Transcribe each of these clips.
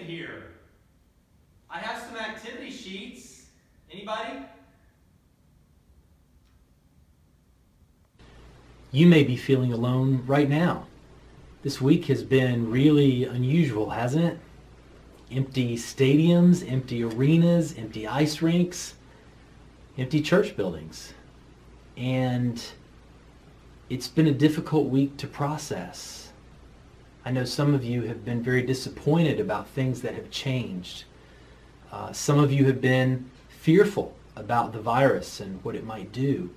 here? I have some activity sheets. Anybody? You may be feeling alone right now. This week has been really unusual, hasn't it? Empty stadiums, empty arenas, empty ice rinks, empty church buildings. And it's been a difficult week to process. I know some of you have been very disappointed about things that have changed. Some of you have been fearful about the virus and what it might do.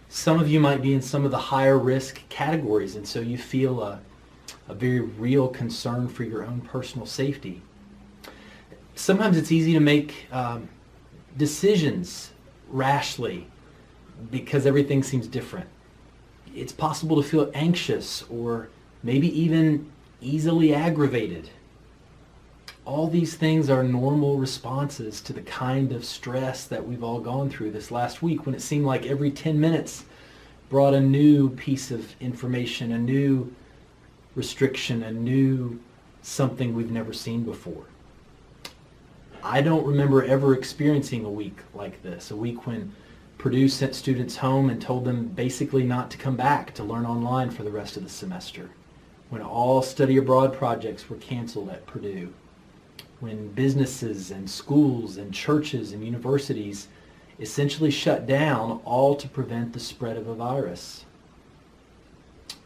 Some of you might be in some of the higher risk categories, and so you feel a very real concern for your own personal safety. Sometimes it's easy to make decisions rashly because everything seems different. It's possible to feel anxious or maybe even easily aggravated. All these things are normal responses to the kind of stress that we've all gone through this last week, when it seemed like every 10 minutes brought a new piece of information, a new restriction, a new something we've never seen before. I don't remember ever experiencing a week like this, a week when Purdue sent students home and told them basically not to come back to learn online for the rest of the semester, when all study abroad projects were canceled at Purdue, when businesses and schools and churches and universities essentially shut down, all to prevent the spread of a virus.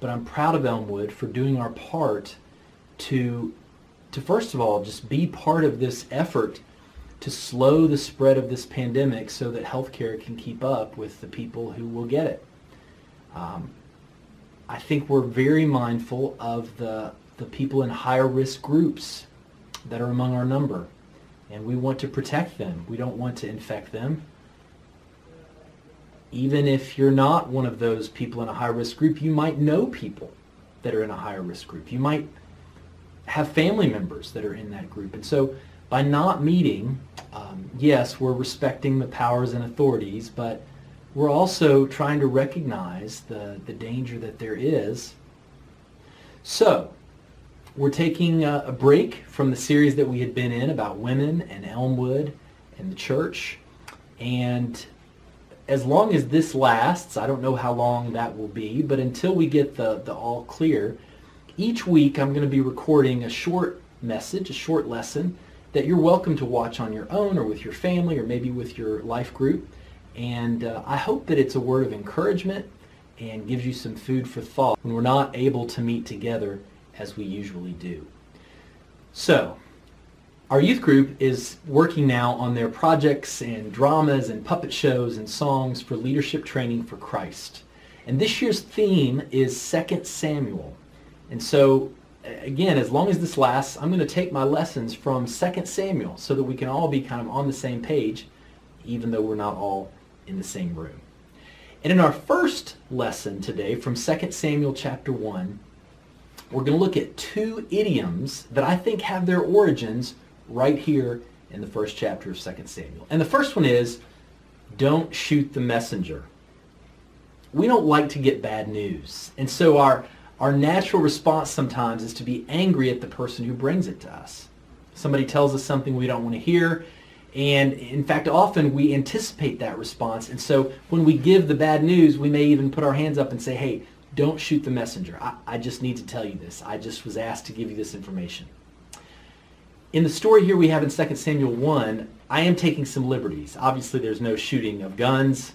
But I'm proud of Elmwood for doing our part to first of all, just be part of this effort to slow the spread of this pandemic so that healthcare can keep up with the people who will get it. I think we're very mindful of the people in higher risk groups that are among our number, and we want to protect them. We don't want to infect them. Even if you're not one of those people in a high risk group, you might know people that are in a higher risk group. You might have family members that are in that group. And so by not meeting, yes, we're respecting the powers and authorities, but we're also trying to recognize the danger that there is. So we're taking a break from the series that we had been in about women and Elmwood and the church. And as long as this lasts, I don't know how long that will be, but until we get the all clear, each week I'm going to be recording a short message, a short lesson that you're welcome to watch on your own or with your family or maybe with your life group. And I hope that it's a word of encouragement and gives you some food for thought when we're not able to meet together as we usually do. So, our youth group is working now on their projects and dramas and puppet shows and songs for leadership training for Christ. And this year's theme is 2 Samuel. And so, again, as long as this lasts, I'm going to take my lessons from 2 Samuel so that we can all be kind of on the same page, even though we're not all in the same room. And in our first lesson today from 2 Samuel chapter 1, we're going to look at two idioms that I think have their origins right here in the first chapter of 2 Samuel. And the first one is, don't shoot the messenger. We don't like to get bad news. And so our natural response sometimes is to be angry at the person who brings it to us. Somebody tells us something we don't want to hear, and in fact, often we anticipate that response. And so when we give the bad news, we may even put our hands up and say, hey, don't shoot the messenger. I just need to tell you this. I just was asked to give you this information. In the story here we have in 2 Samuel 1, I am taking some liberties. Obviously, there's no shooting of guns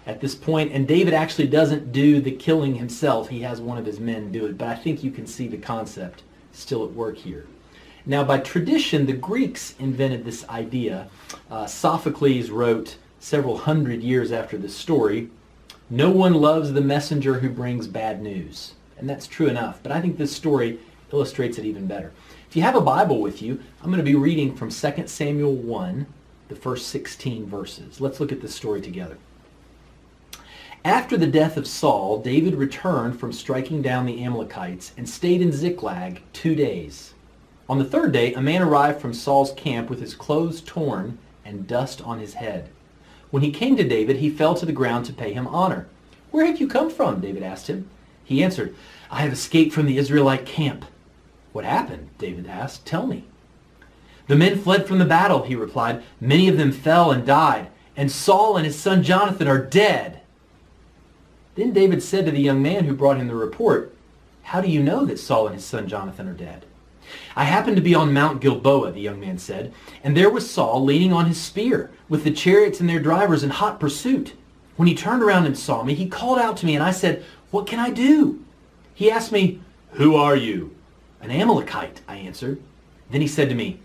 at this point, and David actually doesn't do the killing himself. He has one of his men do it, but I think you can see the concept still at work here. Now, by tradition, the Greeks invented this idea. Sophocles wrote several hundred years after this story, "No one loves the messenger who brings bad news." And that's true enough, but I think this story illustrates it even better. If you have a Bible with you, I'm going to be reading from 2 Samuel 1, the first 16 verses. Let's look at this story together. After the death of Saul, David returned from striking down the Amalekites and stayed in Ziklag 2 days. On the third day, a man arrived from Saul's camp with his clothes torn and dust on his head. When he came to David, he fell to the ground to pay him honor. "Where have you come from?" David asked him. He answered, "I have escaped from the Israelite camp." "What happened?" David asked. "Tell me." "The men fled from the battle," he replied. "Many of them fell and died, and Saul and his son Jonathan are dead." Then David said to the young man who brought him the report, "How do you know that Saul and his son Jonathan are dead?" "I happened to be on Mount Gilboa," the young man said, "and there was Saul leaning on his spear, with the chariots and their drivers in hot pursuit. When he turned around and saw me, he called out to me, and I said, 'What can I do?' He asked me, 'Who are you?' 'An Amalekite,' I answered. Then he said to me,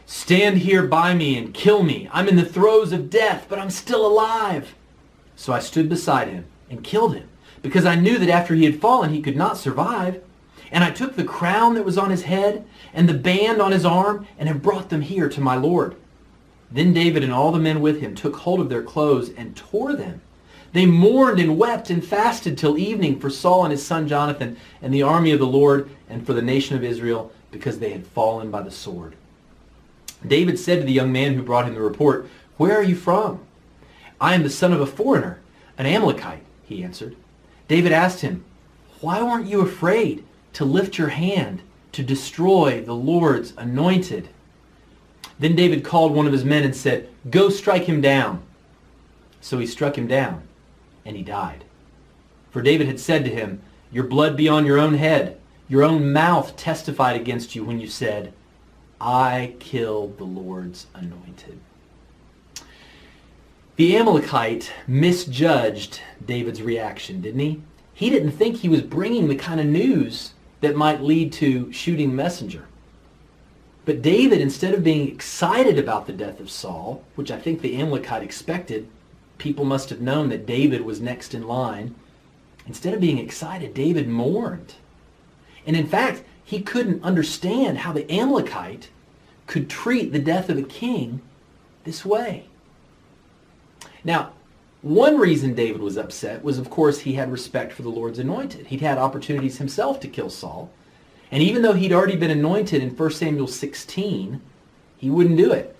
'Stand here by me and kill me. I'm in the throes of death, but I'm still alive.' So I stood beside him and killed him, because I knew that after he had fallen, he could not survive. And I took the crown that was on his head and the band on his arm and have brought them here to my Lord." Then David and all the men with him took hold of their clothes and tore them. They mourned and wept and fasted till evening for Saul and his son Jonathan and the army of the Lord and for the nation of Israel, because they had fallen by the sword. David said to the young man who brought him the report, "Where are you from?" "I am the son of a foreigner, an Amalekite," he answered. David asked him, "Why weren't you afraid to lift your hand to destroy the Lord's anointed?" Then David called one of his men and said, "Go strike him down." So he struck him down, and he died. For David had said to him, "Your blood be on your own head. Your own mouth testified against you when you said, 'I killed the Lord's anointed.'" The Amalekite misjudged David's reaction, didn't he? He didn't think he was bringing the kind of news that might lead to shooting the messenger. But David, instead of being excited about the death of Saul, which I think the Amalekite expected, people must have known that David was next in line, instead of being excited, David mourned. And in fact, he couldn't understand how the Amalekite could treat the death of a king this way. Now, one reason David was upset was, of course, he had respect for the Lord's anointed. He'd had opportunities himself to kill Saul. And even though he'd already been anointed in 1 Samuel 16, he wouldn't do it.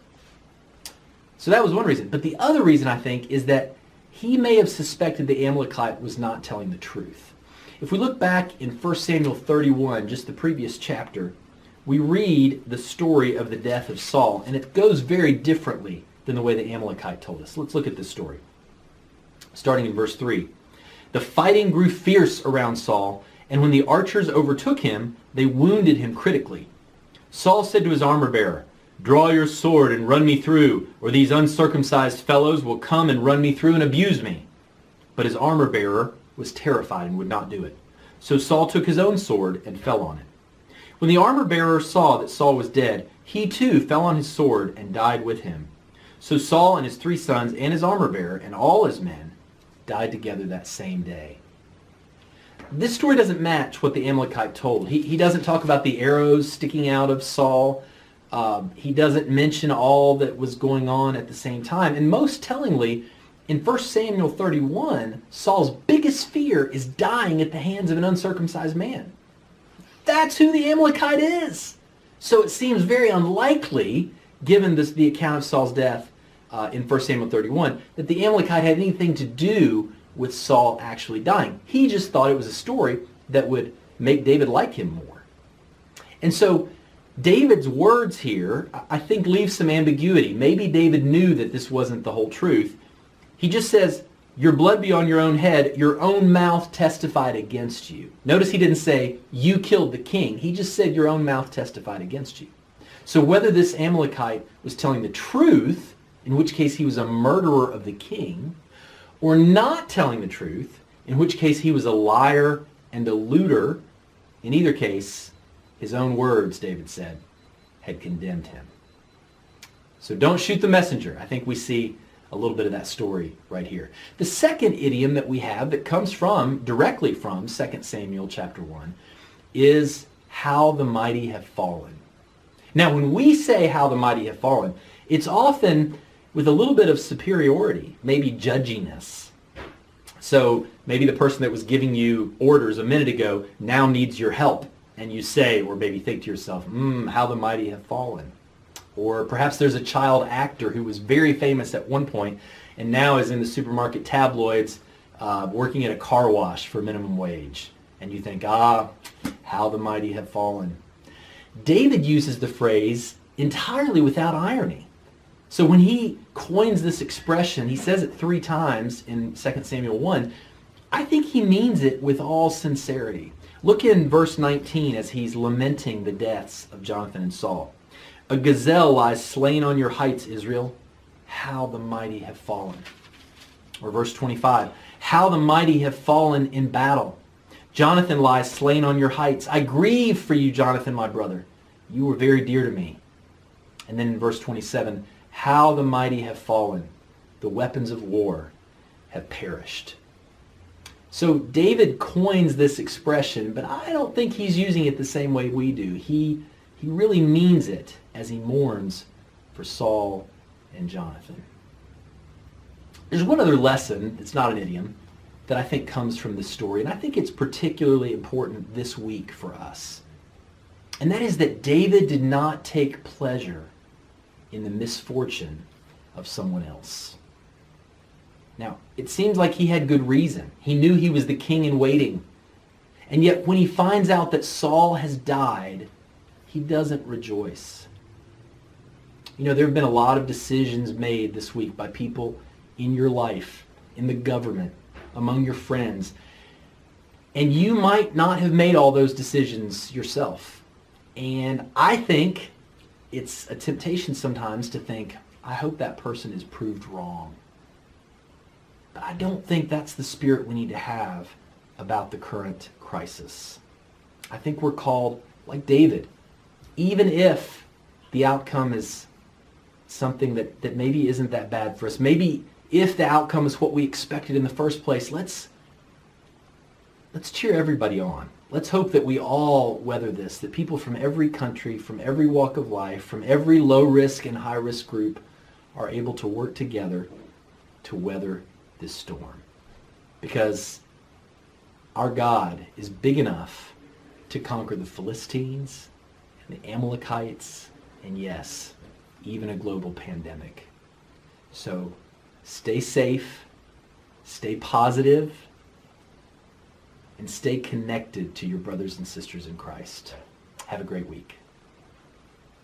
So that was one reason. But the other reason, I think, is that he may have suspected the Amalekite was not telling the truth. If we look back in 1 Samuel 31, just the previous chapter, we read the story of the death of Saul, and it goes very differently than the way the Amalekite told us. Let's look at this story. Starting in verse 3. "The fighting grew fierce around Saul, and when the archers overtook him, they wounded him critically. Saul said to his armor-bearer, 'Draw your sword and run me through, or these uncircumcised fellows will come and run me through and abuse me.' But his armor-bearer was terrified and would not do it. So Saul took his own sword and fell on it. When the armor-bearer saw that Saul was dead, he too fell on his sword and died with him. So Saul and his 3 sons and his armor-bearer and all his men died together that same day." This story doesn't match what the Amalekite told. He doesn't talk about the arrows sticking out of Saul. He doesn't mention all that was going on at the same time. And most tellingly, in 1 Samuel 31, Saul's biggest fear is dying at the hands of an uncircumcised man. That's who the Amalekite is. So it seems very unlikely, given the account of Saul's death in 1 Samuel 31, that the Amalekite had anything to do with Saul actually dying. He just thought it was a story that would make David like him more. And so David's words here, I think, leave some ambiguity. Maybe David knew that this wasn't the whole truth. He just says, "Your blood be on your own head. Your own mouth testified against you." Notice he didn't say, "You killed the king." He just said, "Your own mouth testified against you." So whether this Amalekite was telling the truth, in which case he was a murderer of the king, or not telling the truth, in which case he was a liar and a looter, in either case, his own words, David said, had condemned him. So don't shoot the messenger. I think we see a little bit of that story right here. The second idiom that we have that comes directly from 2 Samuel chapter 1 is "how the mighty have fallen." Now, when we say "how the mighty have fallen," it's often with a little bit of superiority, maybe judginess. So maybe the person that was giving you orders a minute ago now needs your help, and you say, or maybe think to yourself, "How the mighty have fallen." Or perhaps there's a child actor who was very famous at one point and now is in the supermarket tabloids working at a car wash for minimum wage. And you think, how the mighty have fallen. David uses the phrase entirely without irony. So when he coins this expression, he says it 3 times in 2 Samuel 1, I think he means it with all sincerity. Look in verse 19 as he's lamenting the deaths of Jonathan and Saul. A gazelle lies slain on your heights, Israel. How the mighty have fallen. Or verse 25, how the mighty have fallen in battle. Jonathan lies slain on your heights. I grieve for you, Jonathan, my brother. You were very dear to me. And then in verse 27, how the mighty have fallen. The weapons of war have perished. So David coins this expression, but I don't think he's using it the same way we do. He really means it as he mourns for Saul and Jonathan. There's one other lesson, it's not an idiom, that I think comes from this story, and I think it's particularly important this week for us. And that is that David did not take pleasure in the misfortune of someone else. Now, it seems like he had good reason. He knew he was the king in waiting. And yet when he finds out that Saul has died, he doesn't rejoice. You know, there have been a lot of decisions made this week by people in your life, in the government, among your friends. And you might not have made all those decisions yourself. And I think it's a temptation sometimes to think, I hope that person is proved wrong. But I don't think that's the spirit we need to have about the current crisis. I think we're called, like David, even if the outcome is something that maybe isn't that bad for us, maybe if the outcome is what we expected in the first place, let's cheer everybody on. Let's hope that we all weather this, that people from every country, from every walk of life, from every low-risk and high-risk group are able to work together to weather this storm. Because our God is big enough to conquer the Philistines and the Amalekites, and yes, even a global pandemic. So stay safe, stay positive, and stay connected to your brothers and sisters in Christ. Have a great week.